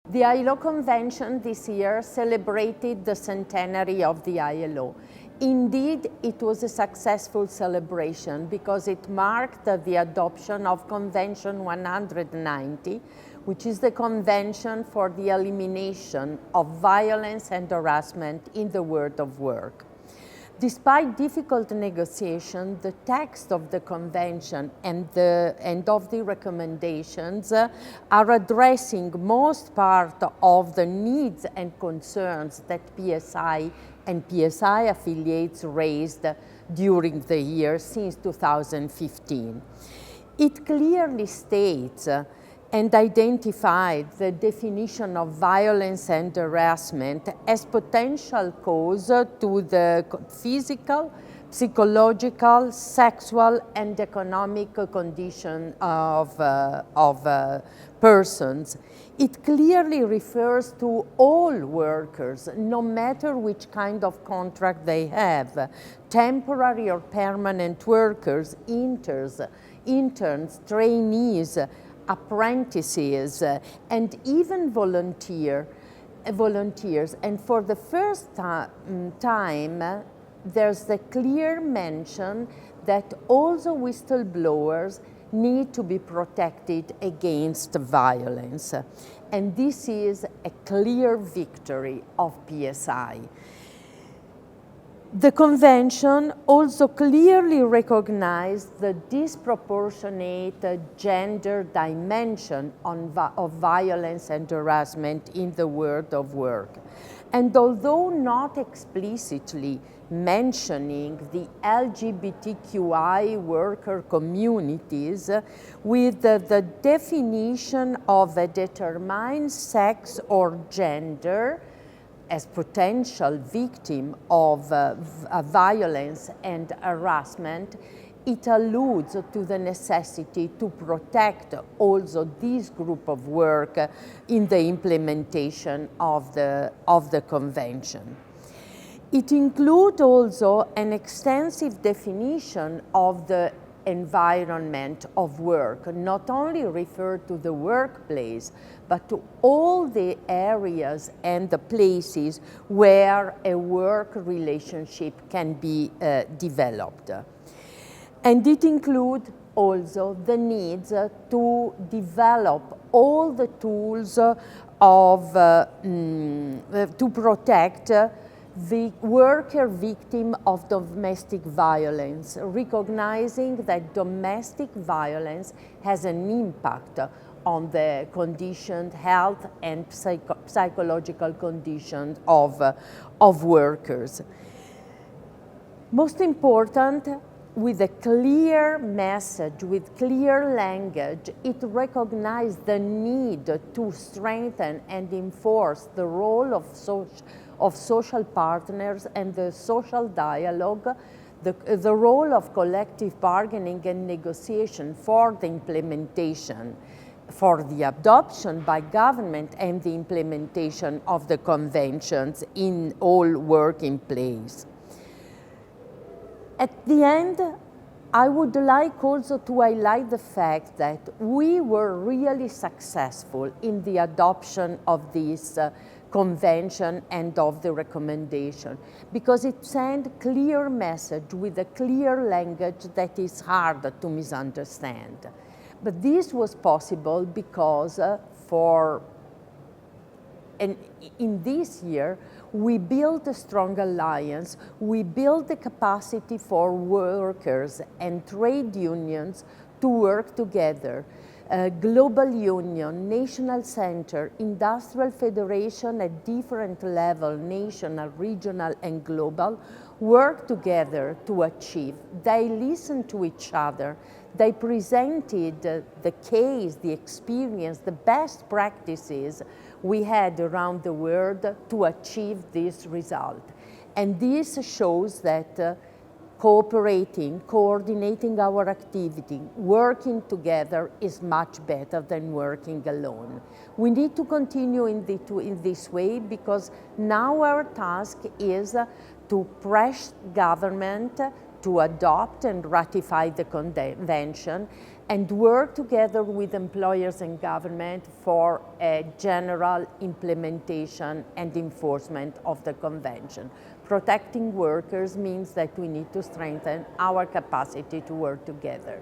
The ILO Convention this year celebrated the centenary of the ILO. Indeed, it was a successful celebration because it marked the adoption of Convention 190, which is the Convention for the Elimination of Violence and Harassment in the World of Work. Despite difficult negotiation, the text of the convention and of the recommendations are addressing most part of the needs and concerns that PSI and PSI affiliates raised during the year since 2015. It clearly states and identified the definition of violence and harassment as potential cause to the physical, psychological, sexual, and economic condition of persons. It clearly refers to all workers, no matter which kind of contract they have, temporary or permanent workers, interns, trainees, apprentices, and even volunteers. And for the first time, there's the clear mention that also whistleblowers need to be protected against violence. And this is a clear victory of PSI. The convention also clearly recognized the disproportionate gender dimension of violence and harassment in the world of work. And although not explicitly mentioning the LGBTQI worker communities with the definition of a determined sex or gender as potential victim of violence and harassment, it alludes to the necessity to protect also this group of work in the implementation of the convention. It includes also an extensive definition of the environment of work, not only refer to the workplace, but to all the areas and the places where a work relationship can be developed. And it includes also the needs to develop all the tools to protect the worker victim of domestic violence, recognizing that domestic violence has an impact on the conditioned health and psychological conditions of workers. Most important, with a clear message, with clear language, it recognized the need to strengthen and enforce the role of social partners and the social dialogue, the role of collective bargaining and negotiation for the implementation, for the adoption by government and the implementation of the conventions in all working place. At the end, I would like also to highlight the fact that we were really successful in the adoption of this convention and of the recommendation, because it sent clear message with a clear language that is hard to misunderstand. But this was possible because in this year, we built a strong alliance, we built the capacity for workers and trade unions to work together. Global union, national center, industrial federation at different levels, national, regional, and global, work together to achieve. They listened to each other. They presented the case, the experience, the best practices we had around the world to achieve this result. And this shows that cooperating, coordinating our activity, working together is much better than working alone. We need to continue in this way, because now our task is to press government to adopt and ratify the convention and work together with employers and government for a general implementation and enforcement of the convention. Protecting workers means that we need to strengthen our capacity to work together.